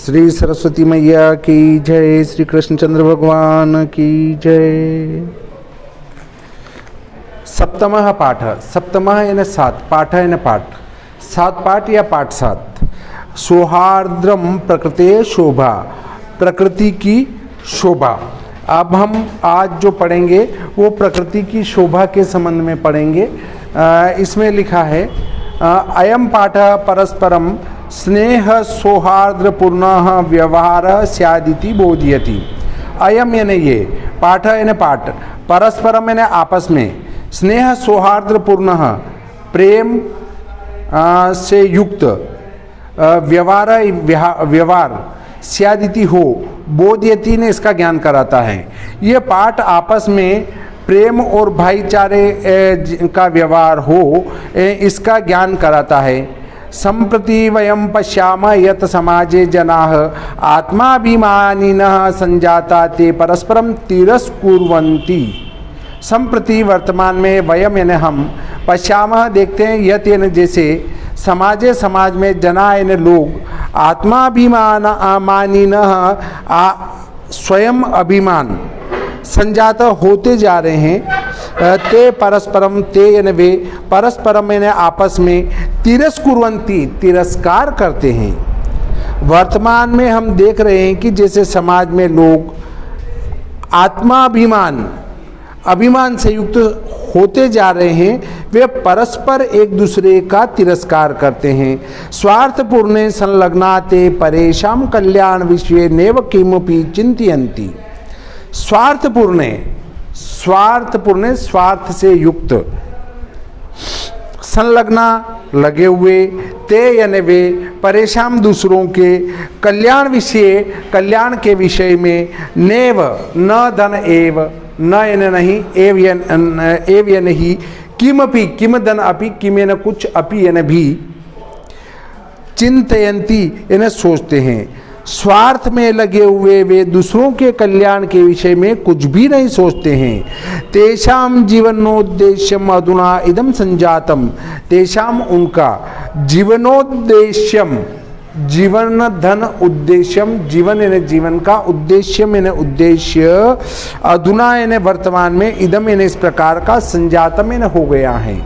श्री सरस्वती मैया की जय, श्री कृष्णचंद्र भगवान की जय। सप्तमः पाठ, सप्तमः यानी सात, पाठ यानी पाठ, सात पाठ या पाठ सात। सौहार्द्रम प्रकृते शोभा, प्रकृति की शोभा। अब हम आज जो पढ़ेंगे वो प्रकृति की शोभा के संबंध में पढ़ेंगे। इसमें लिखा है अयम पाठ परस्परम स्नेह सौहार्द्रपूर्ण व्यवहार स्यादिति बोधयति। अयम यानी ये, पाठ यानी पाठ, परस्परम यानी आपस में, स्नेह सौहार्द्रपूर्ण प्रेम से युक्त, व्यवहार स्यादिति हो, बोधयति ने इसका ज्ञान कराता है। ये पाठ आपस में प्रेम और भाईचारे का व्यवहार हो, इसका ज्ञान कराता है। संप्रति वयम पश्याम यत समाजे जनाः आत्माभिमानिनः संजाता ते परस्परम तिरस्कुर्वन्ति। संप्रति वर्तमान में, वयम यानी हम, पश्यामः देखते हैं, यत यानी जैसे, समाजे समाज में, जना यानी लोग, आत्माभिमानिनः स्वयं अभिमान संजात होते जा रहे हैं। ते परस्परम, ते यानी वे, परस्परम यानी आपस में, तिरस्कुर्वन्ति तिरस्कार करते हैं। वर्तमान में हम देख रहे हैं कि जैसे समाज में लोग आत्माभिमान, अभिमान से युक्त होते जा रहे हैं, वे परस्पर एक दूसरे का तिरस्कार करते हैं। स्वार्थपूर्ण संलग्नाते परेशान कल्याण विषय नेव किमपि चिंतयन्ति। स्वार्थपूर्ण, स्वार्थपूर्ण स्वार्थ से युक्त, संलग्ना लगे हुए, ते यानी वे, परेशान दूसरों के, कल्याण विषय कल्याण के विषय में, नेव न धन एव, न यानी नहीं, एव यानी ही, किमपि किम धन अपि, किम यानी कुछ, अपि यानी भी, चिंतयन्ति यानी सोचते हैं। स्वार्थ में लगे हुए वे दूसरों के कल्याण के विषय में कुछ भी नहीं सोचते हैं। तेषाम जीवनोद्देश्यम अधुना इदम संजातम, तेषाम उनका, जीवनोद्देश्यम जीवन धन उद्देश्यम, जीवन यानी जीवन का, उद्देश्यम यानी उद्देश्य, अधुना यानी वर्तमान में, इदम यानी इस प्रकार का, संजातम यानी हो गया है।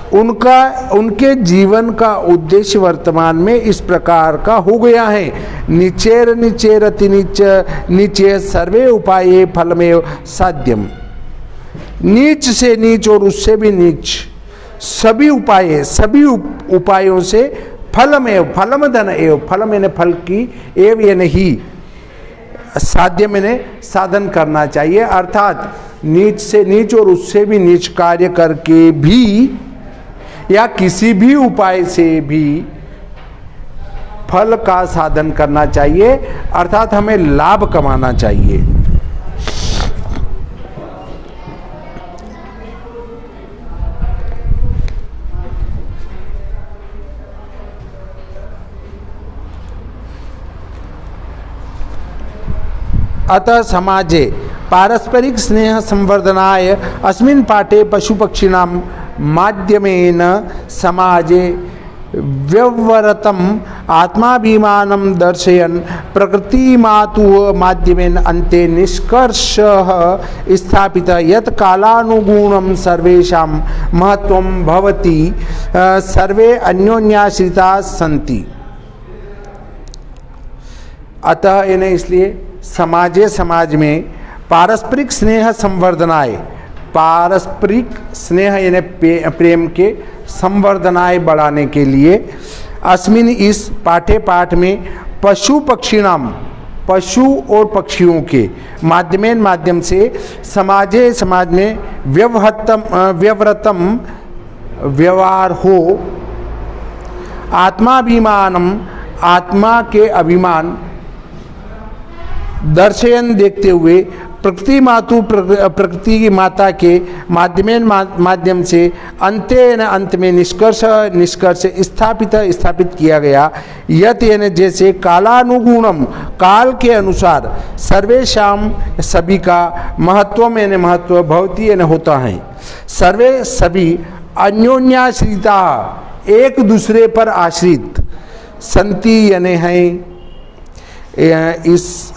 उनके जीवन का उद्देश्य वर्तमान में इस प्रकार का हो गया है। निचेर निचेरति नीच, नीचे सर्वे उपाये फलमेव साध्यम। नीच से नीच और उससे भी नीच, सभी उपाय, सभी उपायों से फलमेव, फलम धन एव, फलम यानी फल की, एव यानी ही, साध्य मैंने साधन करना चाहिए। अर्थात नीच से नीच और उससे भी नीच कार्य करके भी, या किसी भी उपाय से भी फल का साधन करना चाहिए, अर्थात हमें लाभ कमाना चाहिए। अतः समाजे पारस्परिक स्नेह संवर्धनाय अस्मिन् पाठे पशुपक्षिणां माध्यमेन समाजे व्यवरतम आत्माभिमानं दर्शयन् प्रकृतिमातुः माध्यमेन अन्ते निष्कर्षः स्थापितः यत् कालानुगुणं सर्वेषां महत्त्वं भवति, सर्वे अन्योन्याश्रिताः सन्ति। अतः इन्हें, इसलिए समाजे समाज में, पारस्परिक स्नेह संवर्धनाय, पारस्परिक स्नेह यानी प्रेम के, संवर्धनाय बढ़ाने के लिए, अस्मिन इस पाठे पाठ में, पशु पक्षिणाम पशु और पक्षियों के, माध्यमेन माध्यम से, समाजे समाज में, व्यवरतम व्यवहार हो, आत्माभिमानम आत्मा के अभिमान, दर्शयन देखते हुए, प्रकृति मातु प्रकृति की माता के, माध्यम से, अंते न अंत में, निष्कर्ष स्थापित किया गया। यत यानी जैसे, कालानुगुणम काल के अनुसार, सर्वेशाम सभी का, महत्वम यानी महत्व, भवति यानी होता है, सर्वे सभी, अन्योन्याश्रिता एक दूसरे पर आश्रित, संति यानी हैं। इस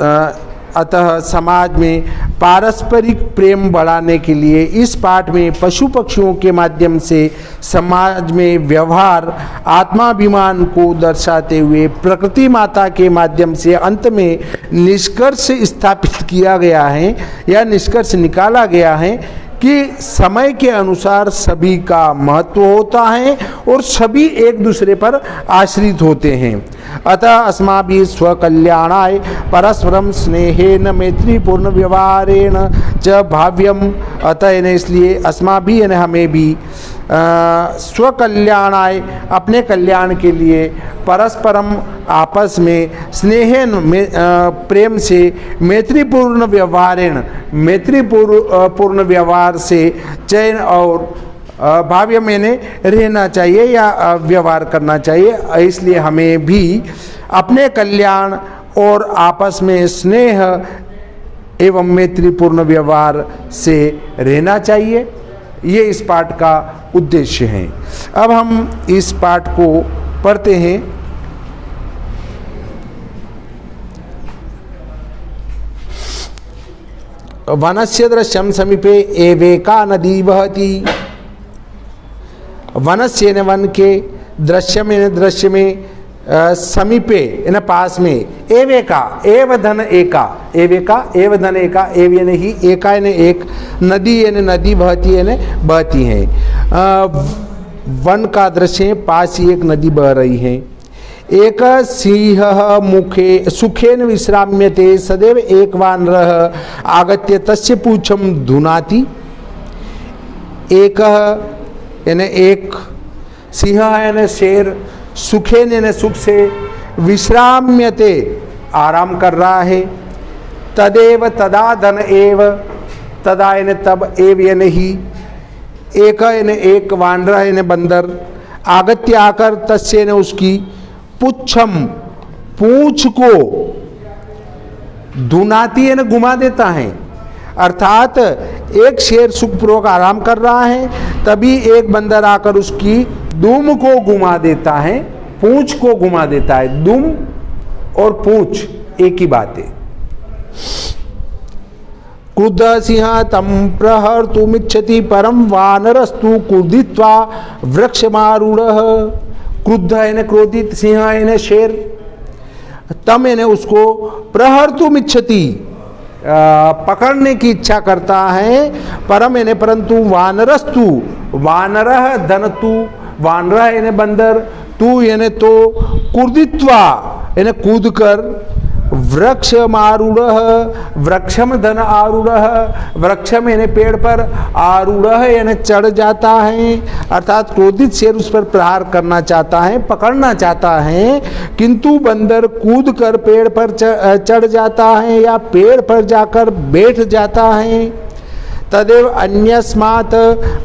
अतः समाज में पारस्परिक प्रेम बढ़ाने के लिए इस पाठ में पशु पक्षियों के माध्यम से समाज में व्यवहार आत्माभिमान को दर्शाते हुए प्रकृति माता के माध्यम से अंत में निष्कर्ष स्थापित किया गया है या निष्कर्ष निकाला गया है कि समय के अनुसार सभी का महत्व होता है और सभी एक दूसरे पर आश्रित होते हैं। अतः अस्माभिः स्वकल्याणाय परस्परम स्नेहेन मैत्रीपूर्ण व्यवहारेण च भाव्यम। अतः इसलिए अस्माभिः यानी हमें भी स्वकल्याणाय अपने कल्याण के लिए परस्परम आपस में स्नेहेन प्रेम से मैत्रीपूर्ण व्यवहारेण मैत्रीपूर्ण व्यवहार से चयन और भाव्य मैंने रहना चाहिए या व्यवहार करना चाहिए। इसलिए हमें भी अपने कल्याण और आपस में स्नेह एवं मैत्रीपूर्ण व्यवहार से रहना चाहिए। ये इस पाठ का उद्देश्य है। अब हम इस पाठ को पढ़ते हैं। वनस्य दृश्यम समीपे एवेका नदी वहती। वनस्य ने वन के, दृश्य में दृश्य में, समीपे न पास में, एवेका एव धन एका, एवेका एव धन एका, एव यानी ही, एका यानी एक, नदी यानी नदी बहती यानी बहती है। वन का दृश्य, पास ही एक नदी बह रही है। एक सिंह मुखे सुखेन विश्राम्यते सदैव एक वानरः आगत्य तस्य पूछम धुनाति। एक यानी एक, सिंह यानी शेर, सुखेन यानी सुख से, विश्राम्यते आराम कर रहा है, तदेव तदा धन एव, तदा यानी तब, एव यानी ही, एक यानी एक, वानर यानी बंदर, आगत्य आकर, तस्य यानी उसकी, पुच्छम पूछ को, धुनाती यानी घुमा देता है। अर्थात एक शेर सुखपूर्वक आराम कर रहा है, तभी एक बंदर आकर उसकी दुम को घुमा देता है, पूंछ को घुमा देता है। दुम और पूंछ एक ही बात है। क्रुद्ध सिंह तम प्रहर्तुमिच्छति परम वानरस्तु क्रुद्धित्वा वृक्षमारूढ़। क्रुद्ध यानी क्रोधित, सिंह यानी शेर, तम यानी उसको, प्रहर्तुमिच्छति पकड़ने की इच्छा करता है, परम यानी परंतु, वानरस्तु वानरः धनतु, वानरः यानी बंदर, तू यानी तो, क्रुद्धित्वा यानी कूद कर, वृक्ष मारूढ़ वृक्षम धन आरूढ़, वृक्षम यानी पेड़ पर, आरूढ़ यानी चढ़ जाता है। अर्थात क्रोधित शेर उस पर प्रहार करना चाहता है, पकड़ना चाहता है, किंतु बंदर कूद कर पेड़ पर चढ़ जाता है या पेड़ पर जाकर बैठ जाता है। तदेव अन्यस्मात्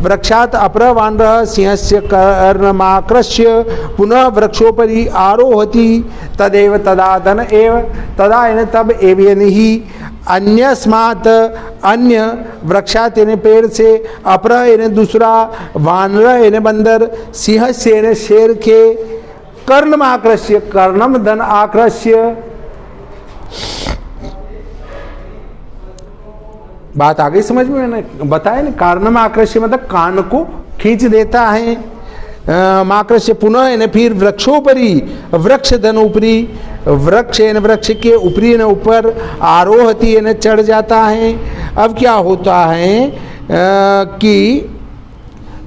वृक्षात् अपर वानरः सिंहस्य कर्णमाकृष्य पुनः वृक्षोपरि आरोहति। तदेव तदा धन एव, तदा यानी तब, एव यानी ही, अन्यस्मात् अन्य, वृक्षात् यानी पेड़ से, अपर यानी दूसरा, वानर यानी बंदर, सिंहस्य यानी शेर के, कर्णमाकृष्य कर्णम धन आकृष्य। बात आ गई समझ में? मैंने बताया ना, कारणम आकृष्य मतलब कान को खींच देता है। माकृष्य पुनः यानी फिर, वृक्षोपरि वृक्ष धन ऊपरी, वृक्ष यानी वृक्ष के ऊपरी यानी ऊपर, आरोहति यानी चढ़ जाता है। अब क्या होता है कि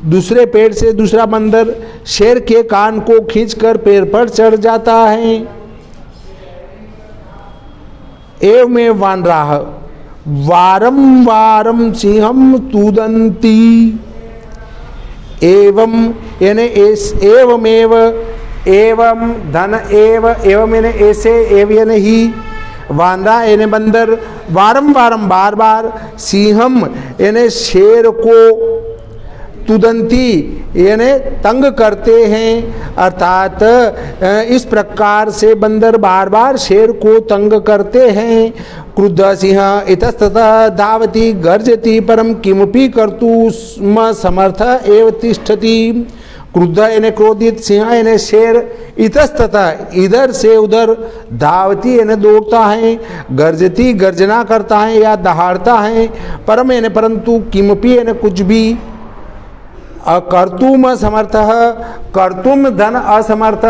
दूसरे पेड़ से दूसरा बंदर शेर के कान को खींचकर पेड़ पर चढ़ जाता है। एव में वानराः वारम वारम सिंहम तुदंती। एवं यानी एवमेव, एवं धन एव, एवं यानी ऐसे, एव यानी ही, वानरा यानी बंदर, वारम वारम बार बार, सिंहम यानी शेर को, तुदंती यानी तंग करते हैं। अर्थात इस प्रकार से बंदर बार बार शेर को तंग करते हैं। क्रुद्ध सिंह इतस्ततः धावति गर्जति परम किमपि कर्तुम समर्थ एव तिष्ठति। क्रुद्ध यानी क्रोधित, सिंह यानी शेर, इतस्ततः इधर से उधर, धावती यानी दौड़ता है, गर्जती गर्जना करता है या दहाड़ता है, परम यानी परंतु, किमपि यानी कुछ भी, कर्तुम असमर्थ, कर्तुम धन असमर्थ,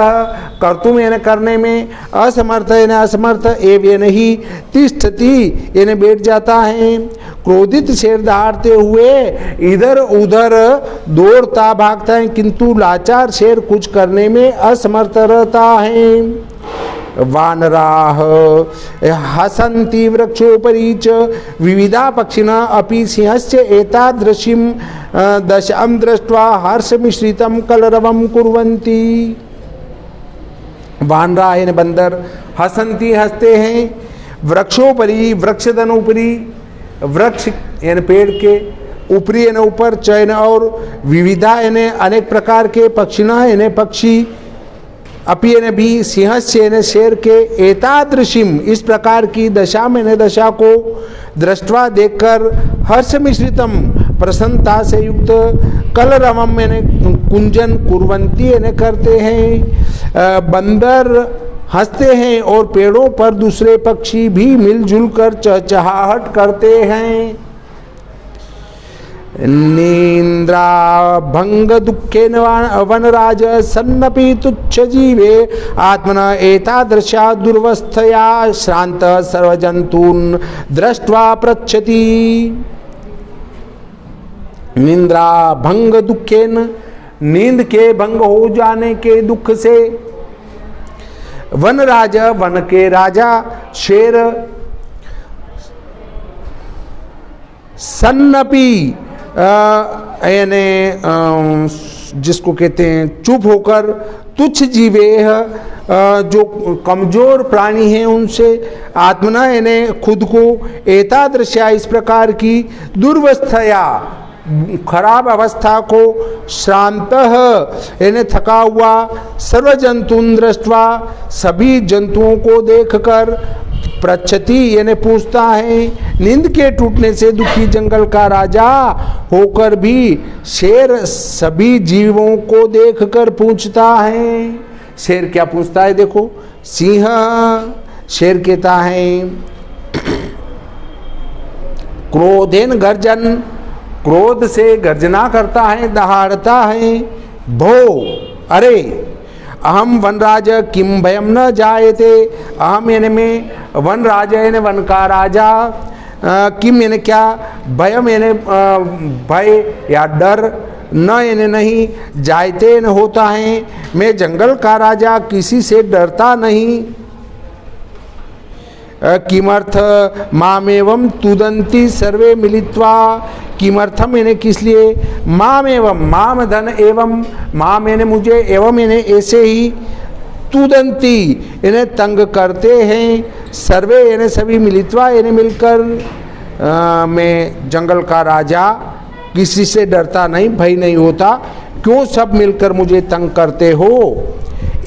कर्तुम यानी करने में, असमर्थ यानी असमर्थ, एव यानी ही, तिष्ठति यानी बैठ जाता है, क्रोधित शेर दहाड़ते हुए इधर उधर दौड़ता भागता है, किंतु लाचार शेर कुछ करने में असमर्थ रहता है। वानराः हसन्ति वृक्षोपरि च विविधा पक्षिणः अपि सिंहस्य एतादृशीं दशां दृष्ट्वा हर्षमिश्रितं कलरवं कुर्वन्ति। वानराः यानी बंदर, हसन्ति हंसते हैं, वृक्षोपरि वृक्षधनोपरि, वृक्ष यानी पेड़ के, ऊपरी यानी ऊपर, चयन और विविधा यानी अनेक प्रकार के, पक्षिणः यानी पक्षी, अपि यानी भी, सिंहस्य यानी शेर के, एतादृशीम इस प्रकार की, दशा में दशा को, दृष्टवा देखकर, हर्ष मिश्रितम प्रसन्नता से युक्त, कलरवम यानी कुंजन, कुर्वंती यानी करते हैं। बंदर हंसते हैं और पेड़ों पर दूसरे पक्षी भी मिलजुल कर चहचहाहट करते हैं। निंद्रा भंग दुखेन वनराज सन्नपि तुच्छ जीवे आत्मना एतादृशा दुर्वस्थया श्रांत सर्वजंतून् दृष्ट्वा पृच्छति। निंद्रा भंग दुखेन, नींद के भंग हो जाने के दुख से, वनराज वन के राजा, शेर, सन्नपि यानी जिसको कहते हैं चुप होकर, तुच्छ जीवे जो कमजोर प्राणी हैं उनसे, आत्मना यानी खुद को, एतादृशा इस प्रकार की, दुर्वस्थया खराब अवस्था को, श्रांत यानी थका हुआ, सर्व जंतुन दृष्ट्वा सभी जंतुओं को देखकर, पृच्छति यानी पूछता है, नींद के टूटने से दुखी जंगल का राजा होकर भी शेर सभी जीवों को देखकर पूछता है। शेर क्या पूछता है देखो, सिंह शेर कहता है, क्रोधेन गर्जन, क्रोध से गर्जना करता है, दहाड़ता है, भो अरे, अहम वनराज किम भयम न जायते, अहम यानी में, वन राजा यानी वन का राजा, किम यानी क्या, भयम यानी भय या डर, न यानी नहीं, जायते न होता है, मैं जंगल का राजा किसी से डरता नहीं। किमर्थ मामेवं तुदंती सर्वे मिलित्वा, किमर्थम यानी किस लिए, माम एवं, माम धन एवं, माम यानी मुझे, एवं यानी ऐसे ही, तुदंती इन्हें तंग करते हैं, सर्वे यानी सभी, मिलित्वा यानी मिलकर, मैं जंगल का राजा किसी से डरता नहीं, भय नहीं होता, क्यों सब मिलकर मुझे तंग करते हो।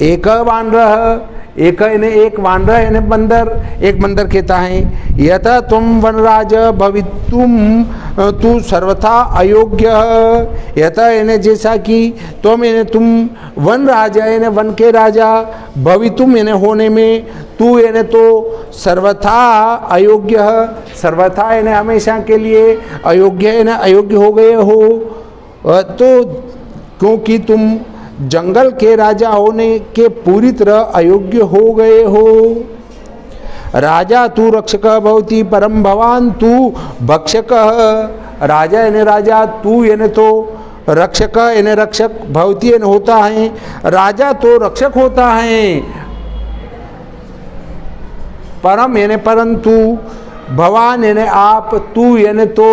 एक वानरः, एक वानर यानी बंदर, एक बंदर कहता है, यथा तुम वनराज भवितुम तू सर्वथा अयोग्य, यथा यानी जैसा कि, तुम यानी तुम, वन राजा यानी वन के राजा, भवितुम यानी होने में, तू यानी तो, सर्वथा अयोग्य, सर्वथा यानी हमेशा के लिए, अयोग्य यानी अयोग्य हो गए हो, तो क्योंकि तुम जंगल के राजा होने के पूरी तरह अयोग्य हो गए हो। राजा तू रक्षक भवति परम भवान तू भक्षक, राजा यानी राजा, तू यानी तो, रक्षक यानी रक्षक, भवति यानी होता है, राजा तो रक्षक होता है, परम यानी परंतु, भवान यानी आप, तू यानी तो,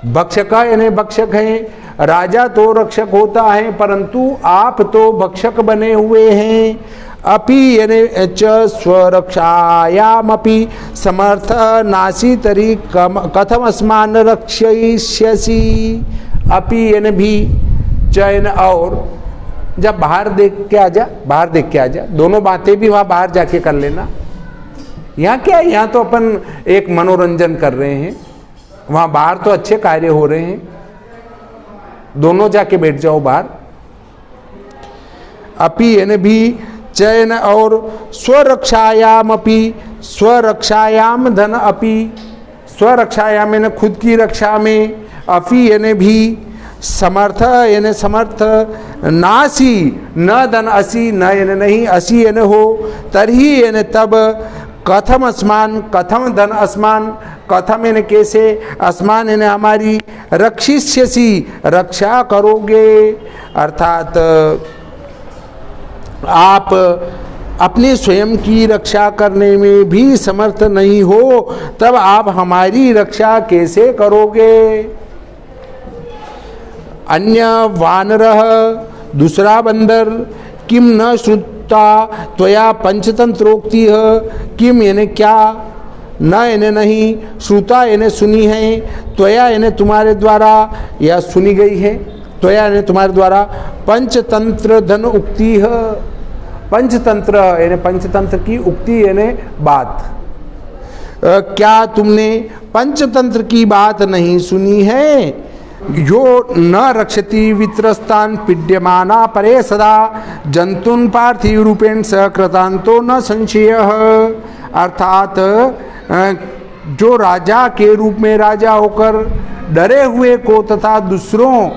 भक्षक यानी भक्षक है, राजा तो रक्षक होता है परंतु आप तो भक्षक बने हुए हैं। अपि यानी च स्वरक्षायामपि समर्थ नासी तरी कथम अस्मान रक्षयिष्यसि। अपि यानी भी, चयन और, जब बाहर देख के आ जा, बाहर देख के आ जा, दोनों बातें भी वहाँ बाहर जाके कर लेना। यहाँ क्या है, यहाँ तो अपन एक मनोरंजन कर रहे हैं, वहाँ बाहर तो अच्छे कार्य हो रहे हैं, दोनों जाके बैठ जाओ बाहर, अपि यानी भी, चयन और स्वरक्षायाम अपि, स्वरक्षायाम धन अपि, स्वरक्षायाम यानी खुद की रक्षा में, अपि यानी भी, समर्थ यानी समर्थ, नासी न धन असी, न यानी नहीं, असी यानी हो, तरही यानी तब, कथम अस्मान, कथम धन अस्मान, कथम यानी कैसे, अस्मान यानी हमारी, रक्षिष्यसि रक्षा करोगे, अर्थात आप अपने स्वयं की रक्षा करने में भी समर्थ नहीं हो, तब आप हमारी रक्षा कैसे करोगे। अन्य वानरः, दूसरा बंदर, किम न श्रुता त्वया पंचतंत्रोक्ति, किम यानी क्या, न यानी नहीं, श्रुता यानी सुनी है, त्वया यानी तुम्हारे द्वारा या सुनी गई है, त्वया यानी तुम्हारे द्वारा, पंचतंत्र धन उक्ति है, पंचतंत्र यानी पंचतंत्र की उक्ति यानी बात, क्या तुमने पंचतंत्र की बात नहीं सुनी है। यो न रक्षति वित्रस्तान पीड्यमाना परे सदा, जंतुन पार्थिव रूपेण सकृतांतो न संशयः, अर्थात जो राजा के रूप में राजा होकर डरे हुए को तथा दूसरों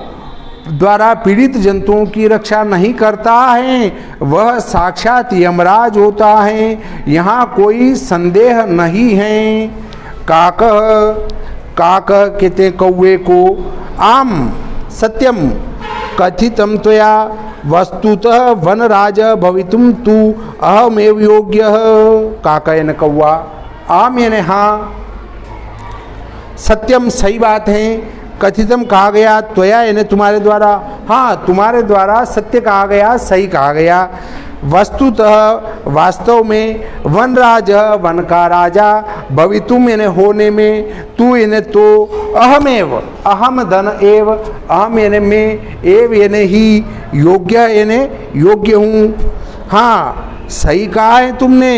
द्वारा पीड़ित जंतुओं की रक्षा नहीं करता है, वह साक्षात यमराज होता है, यहाँ कोई संदेह नहीं है। काक, काक कहते कौवे को, आम सत्यम कथितम त्वया वस्तुतः वनराज भवितुम तु अहमेव योग्यः, काका यानी कौवा, आम यानी हाँ, सत्यम सही बात है, कथितम कहा गया, त्वया यानी तुम्हारे द्वारा, हाँ तुम्हारे द्वारा सत्य कहा गया, सही कहा गया, वस्तुतः वास्तव में, वनराज वन का राजा, भवितुम यानी होने में, तू यानी तो, अहमेव अहम धन एव, अहम यानी मैं, एव यानी ही, योग्य यानी योग्य हूँ, हाँ सही कहा है तुमने,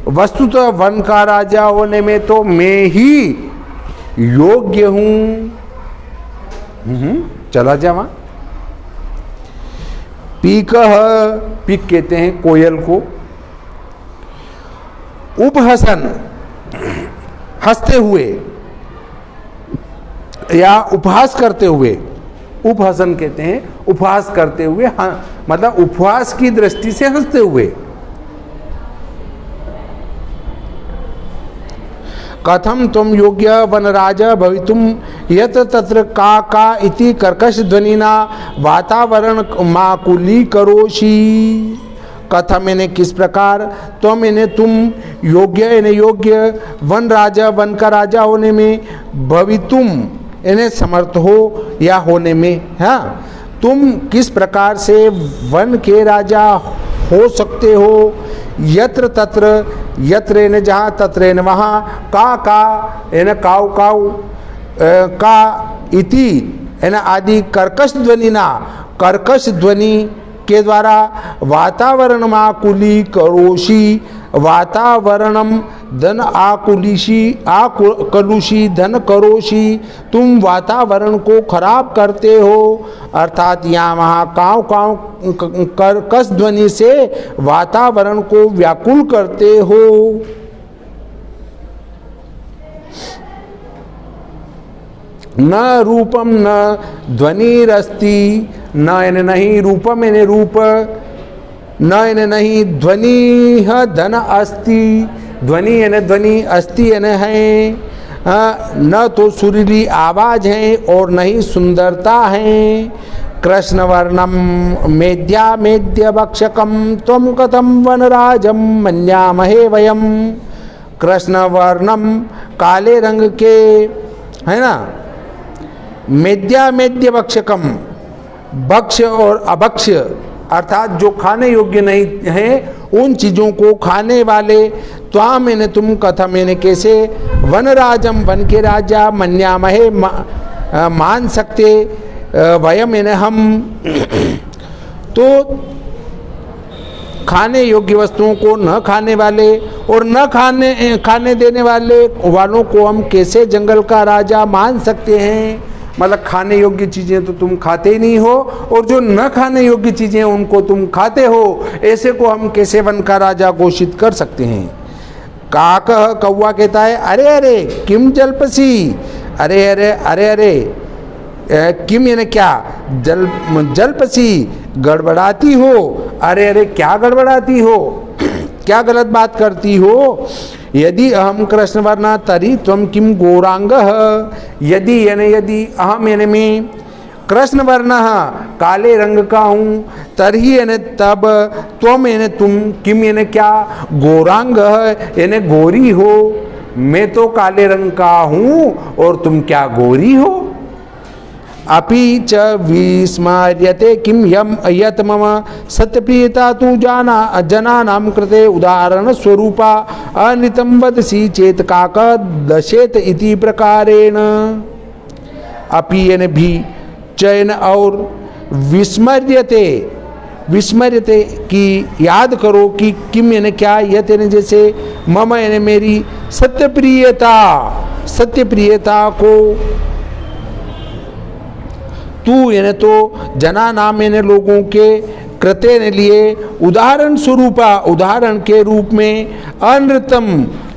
वस्तुतः वन का राजा होने में तो मैं ही योग्य हूँ। चला जावा। पीकः, पीक कहते हैं कोयल को, उपहसन हंसते हुए या उपहास करते हुए, उपहसन कहते हैं उपहास करते हुए, मतलब उपहास की दृष्टि से हंसते हुए। कथम तुम योग्य वनराज भवितुम यत तत्र का का इति कर्कश ध्वनिना वातावरण माकुली करोषि, कथम यानी किस प्रकार, तुम यानी तुम, योग्य यानी योग्य, वन राजा वन का राजा होने में, भवितुम यानी समर्थ हो या होने में, हाँ तुम किस प्रकार से वन के राजा हो सकते हो। यत्र तत्र, यत्र यानी जहाँ, तत्र यानी वहाँ, का यानी काऊ काऊ, का इति यानी आदि, कर्कश ध्वनि ना, कर्कश ध्वनि के द्वारा, वातावरण माकुली करोषि, वातावरणम धन आकुलिशी, आकलुषी धन करोषि, तुम वातावरण को खराब करते हो, अर्थात यहाँ वहाँ काव काव कर्कश ध्वनि से वातावरण को व्याकुल करते हो। न रूपम न ध्वनिरस्ति, न यानी नहीं, रूपम यानी रूप, न यानी नहीं, ध्वनि धन अस्ति, ध्वनि यानी ध्वनि, अस्ति यानी है, न तो सुरीली आवाज है और नहीं सुंदरता है। कृष्ण वर्णम मेद्या मेद्य भक्षकम त्वं कथम वनराजम मन्यामहे वयम, कृष्ण वर्णम काले रंग के, है ना, मेद्या मेद्य भक्षकम, भक्ष और अभक्ष अर्थात जो खाने योग्य नहीं है उन चीज़ों को खाने वाले, त्वाम यानी तुम, कथम यानी कैसे, वनराजम वन के राजा, मन्यामहे मान सकते, वयम यानी हम, तो खाने योग्य वस्तुओं को न खाने वाले और न खाने देने वालों को हम कैसे जंगल का राजा मान सकते हैं। मतलब खाने योग्य चीज़ें तो तुम खाते ही नहीं हो, और जो न खाने योग्य चीज़ें उनको तुम खाते हो, ऐसे को हम कैसे वन का राजा घोषित कर सकते हैं। काक कौवा कहता है अरे अरे किम जलपसी, अरे अरे अरे अरे किम यानी क्या, जलपसी गड़बड़ाती हो, अरे अरे क्या गड़बड़ाती हो, क्या गलत बात करती हो। यदि अहम कृष्ण वर्णा तरी त्वम किम गौरांग, यदि यानी यदि अहम यानी मैं कृष्ण वर्ण काले रंग का हूँ, तरही यानी तब, त्वम यानी तुम, किम यानी क्या, गौरांग यानी गोरी हो, मैं तो काले रंग का हूँ और तुम क्या गोरी हो। अपि च विस्मर्यते किम यम यत मम सत्यप्रियता तु जाना जनानां कृते उदाहरण स्वरूपा अनृतं वदसि चेत काक दशेत इति प्रकारेण। अपि यानी भी, चयन और विस्मर्यते, विस्मर्यते की याद करो कि किम यानी क्या, यत यानी जैसे, मम यानी मेरी, सत्यप्रियता सत्यप्रियता को, तू यानी तो, जना नाम यानी लोगों के, कृत्य ने लिए, उदाहरण स्वरूपा उदाहरण के रूप में, अनृतम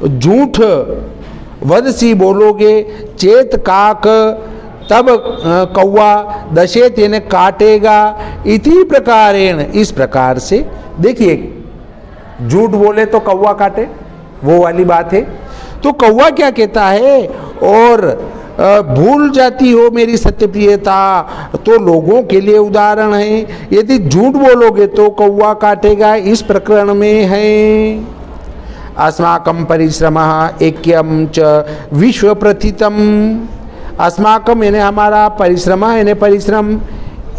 झूठ, वदसी बोलोगे, चेत काक तब कौवा, दशेत यानी काटेगा, इति प्रकारेण इस प्रकार से। देखिए झूठ बोले तो कौवा काटे, वो वाली बात है। तो कौवा क्या कहता है, और भूल जाती हो मेरी सत्यप्रियता तो लोगों के लिए उदाहरण है, यदि झूठ बोलोगे तो कौवा काटेगा, इस प्रकरण में है। अस्माकं परिश्रमः ऐक्यं च विश्व प्रथितम, अस्माकं यानी हमारा, परिश्रम यानी परिश्रम,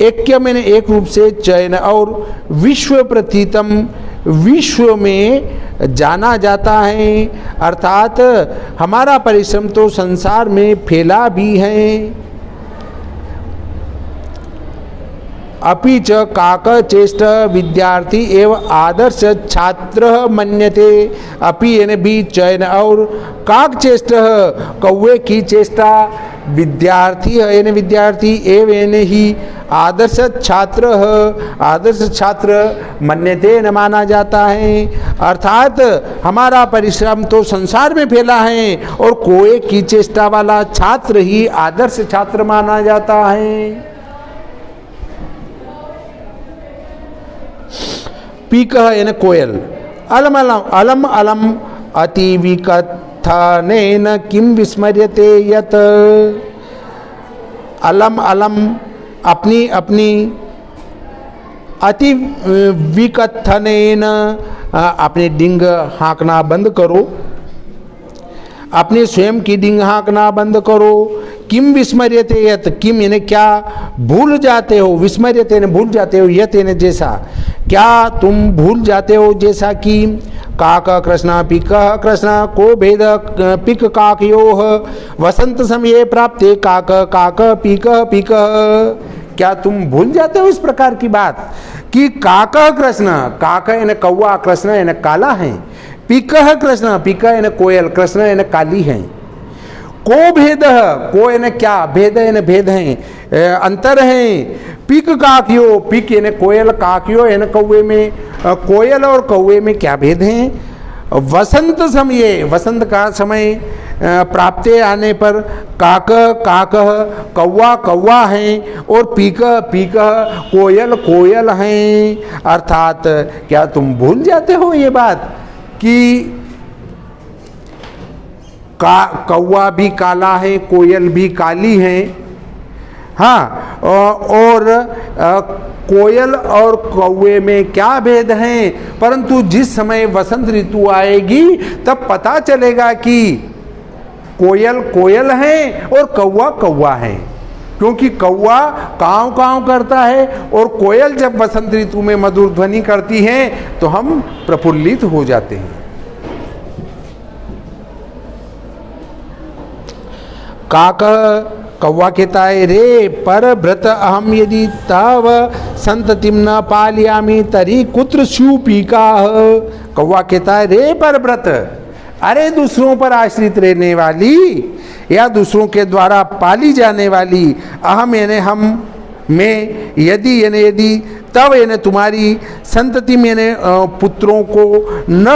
ऐक्यम यानी एक रूप से, चयन और विश्व प्रथितम विश्व में जाना जाता है, अर्थात हमारा परिश्रम तो संसार में फैला भी है। अपि च काक चेष्ट विद्यार्थी एवं आदर्श छात्र मन्यते, अपि यानी भी, चयन और काक चेष्ट कौवे की चेष्टा, विद्यार्थी है यानी विद्यार्थी, एवं यानी ही, आदर्श छात्र आदर्श छात्र, मन्यते न माना जाता है, अर्थात हमारा परिश्रम तो संसार में फैला है और कोए की चेष्टा वाला छात्र ही आदर्श छात्र माना जाता है। पीक यानी कोयल, अलम अलम अलम अलम अति विकथनेन किम विस्मर्यते यत, अलम अलम अपनी अपनी, अति विकथनेन अपनी डिंग हाँकना बंद करो, अपने स्वयं की डिंग हाँकना बंद करो। किम विस्मर्यते यत, किम यानी क्या, भूल जाते हो, विस्मर्यते यानी भूल जाते हो, यत यानी जैसा, क्या तुम भूल जाते हो जैसा कि, काक कृष्ण पिक कृष्ण को भेद पिक काकयोः वसंत समय प्राप्ते काक काक पिक पिक, क्या तुम भूल जाते हो इस प्रकार की बात कि काक कृष्ण, काक यानी कौवा, कृष्ण यानी काला है, पिक कृष्ण, पिक यानी कोयल, कृष्ण यानी काली है। को भेद, को यानी क्या, भेद यानी भेद है, अंतर है। पिक काकियो, पिक यानी कोयल, काकियो यानी कौवे में, कोयल और कौवे में क्या भेद है। वसंत समय, वसंत का समय प्राप्ते आने पर, काक काक कौवा कौवा है, और पीक पीक कोयल कोयल हैं, अर्थात क्या तुम भूल जाते हो ये बात कि कौवा भी काला है, कोयल भी काली है। हाँ, और कोयल और कौवे में क्या भेद है, परंतु जिस समय वसंत ऋतु आएगी तब पता चलेगा कि कोयल कोयल है और कौवा कौवा है, क्योंकि कौवा काँव काँव करता है और कोयल जब वसंत ऋतु में मधुर ध्वनि करती है तो हम प्रफुल्लित हो जाते हैं। काक कौवा कहता है, रे पर भ्रत अहम यदि तव संततिम न पालयामि तरी कुत्र स्यु पीका। कौवा कहता है, रे पर भ्रत, अरे दूसरों पर आश्रित रहने वाली या दूसरों के द्वारा पाली जाने वाली अहम यानी हम में यदि तब यानी तुम्हारी संतति में यानी पुत्रों को न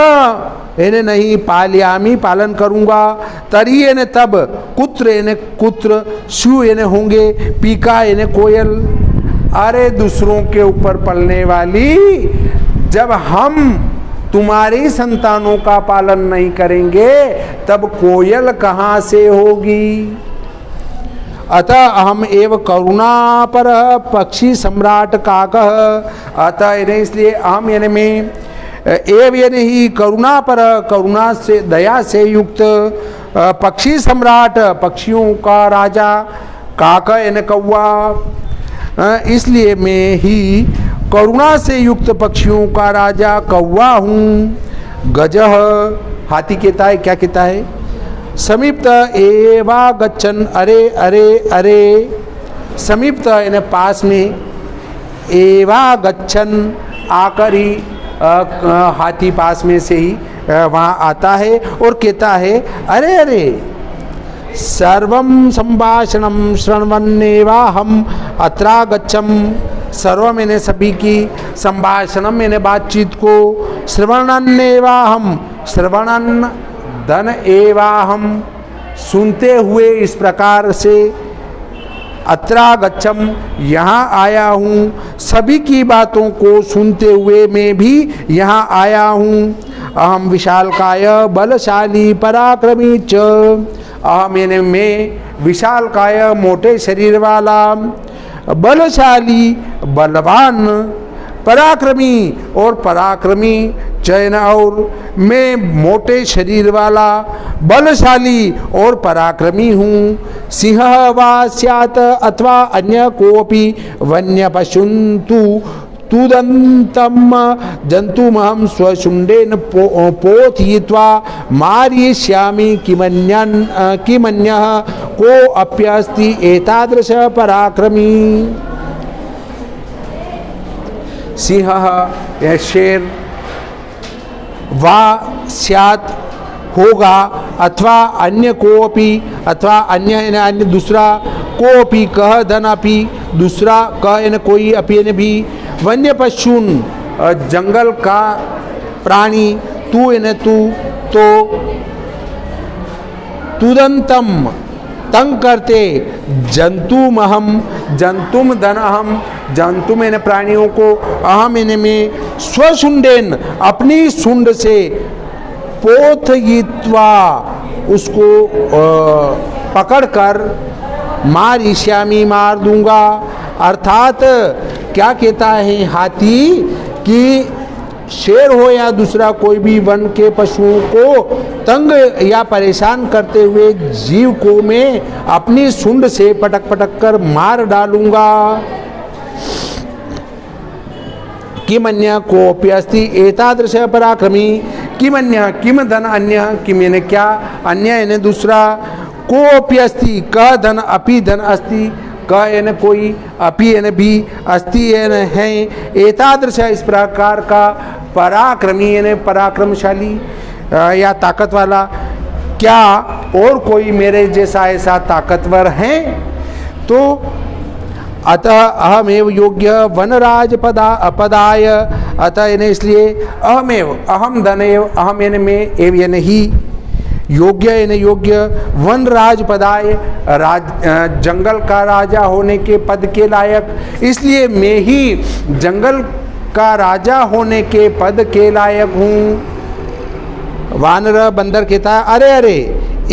यानी नहीं पालयामी पालन करूँगा, तरी यानी तब कुत्र शु यानी होंगे, पीका यानी कोयल। अरे दूसरों के ऊपर पलने वाली, जब हम तुम्हारी संतानों का पालन नहीं करेंगे तब कोयल कहाँ से होगी। अतः अहम एव करुणा पर पक्षी सम्राट काकः। अतः इसलिए अहम यानी में एव यानी ही करुणा पर, करुणा से दया से युक्त, पक्षी सम्राट पक्षियों का राजा, काक यानी कौवा, इसलिए मैं ही करुणा से युक्त पक्षियों का राजा कौवा हूँ। गजः हाथी कहता है, क्या कहता है, समीप्त एवा गच्छन, अरे अरे अरे, समीप्त यानी पास में, एवा गच्छन आकर ही हाथी पास में से ही वहाँ आता है और कहता है अरे अरे, सर्वम संभाषणम शृण्वन्नेवा हम अत्रा गच्छम। सर्व मैंने सभी की, संभाषणम मैंने बातचीत को, श्रवणन्नेवा हम, श्रवणन धन एवा हम, सुनते हुए इस प्रकार से, अत्रा गच्छम यहाँ आया हूँ, सभी की बातों को सुनते हुए मैं भी यहाँ आया हूँ। अहम विशालकाय बलशाली पराक्रमी च, अहम यानी मैं विशालकाय मोटे शरीर वाला, बलशाली बलवान, पराक्रमी और पराक्रमी, चयन और मैं मोटे शरीर वाला बलशाली और पराक्रमी हूँ। सिंह वा स्यात् अथवा अन्य कोऽपि वन्य पशुन्तु तुदन्तम जन्तुमहं स्वशुण्डेन पोथयित्वा मारयिष्यामि किमन्यः को अप्यस्ति एतादृश पराक्रमी। सिंह या शेर, वा स्यात् होगा, अथवा अन्य कोऽपि, अथवा अन्य दूसरा, कोऽपि कह धन अपि, दूसरा कह यानी कोई, अपि यानी भी, वन्य पशुन जंगल का प्राणी, तू यानी तू, तो तुदंतम तंग करते, जंतुमहम जंतुम धन अहम, जंतु मैंने प्राणियों को, अहम यानी में स्वशुंडेन अपनी सुंड से, पोथयित्वा उसको पकड़कर, मारयिष्यामि मार दूंगा। अर्थात क्या कहता है हाथी कि शेर हो या दूसरा कोई भी वन के पशुओं को तंग या परेशान करते हुए जीव को मैं अपनी सूंड से पटक पटक कर मार डालूंगा। किमन्य कोऽप्यस्ति एतादृश पराक्रमी, किमन्य किम धन अन्य, किम यानी क्या, अन्य यानी दूसरा, कोऽप्यस्ति कह धन अपि धन अस्ति, क यानी कोई, अपि यानी भी, अस्ति यानी है, एतादृश इस प्रकार का, पराक्रमी यानी पराक्रमशाली या ताकत वाला, क्या और कोई मेरे जैसा ऐसा ताकतवर है। तो अतः अहमेव योग्य वनराज पदाय, अतः यानी इसलिए अहमेव, अहम धनेव, अहम यानी मैं, एव यानी ही, योग्य यानी योग्य, वनराज पदाय जंगल का राजा होने के पद के लायक, इसलिए मैं ही जंगल का राजा होने के पद के लायक हूँ। वानर बंदर कहता है अरे अरे,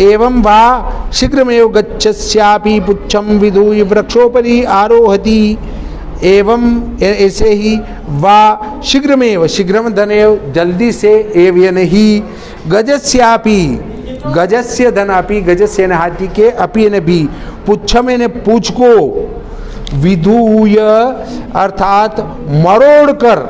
एवं वा शीघ्रमेव गच्छस्यापि पुच्छम विधूय वृक्षोपरि आरोहति, एवं ऐसे ही, वा शीघ्रमेव, शीघ्रम धनेव जल्दी से, एव यानी ही, गजस्यापि गजस्य धन अपि, गजस्य यानी हाथी के, अपि यानी भी, पुच्छम यानी पूछ को, विधूय अर्थात मरोड़ कर,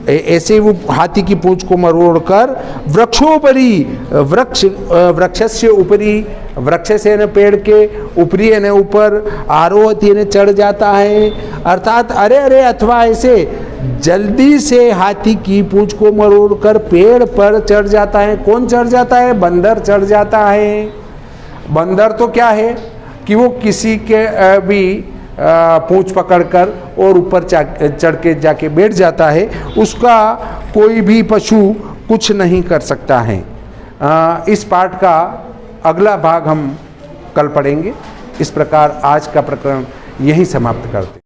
ऐसे वो हाथी की पूंछ को मरोड़ कर, वृक्षोपरि वृक्षस्य ऊपरी, वृक्ष से यानी पेड़ के ऊपरी यानी ऊपर, आरोहति यानी चढ़ जाता है। अर्थात अरे अरे, अथवा ऐसे जल्दी से हाथी की पूंछ को मरोड़कर पेड़ पर चढ़ जाता है। कौन चढ़ जाता है? बंदर चढ़ जाता है। बंदर तो क्या है कि वो किसी के भी पूंछ पकड़कर और ऊपर चढ़ के जाके बैठ जाता है, उसका कोई भी पशु कुछ नहीं कर सकता है। इस पाठ का अगला भाग हम कल पढ़ेंगे। इस प्रकार आज का प्रकरण यहीं समाप्त करते हैं।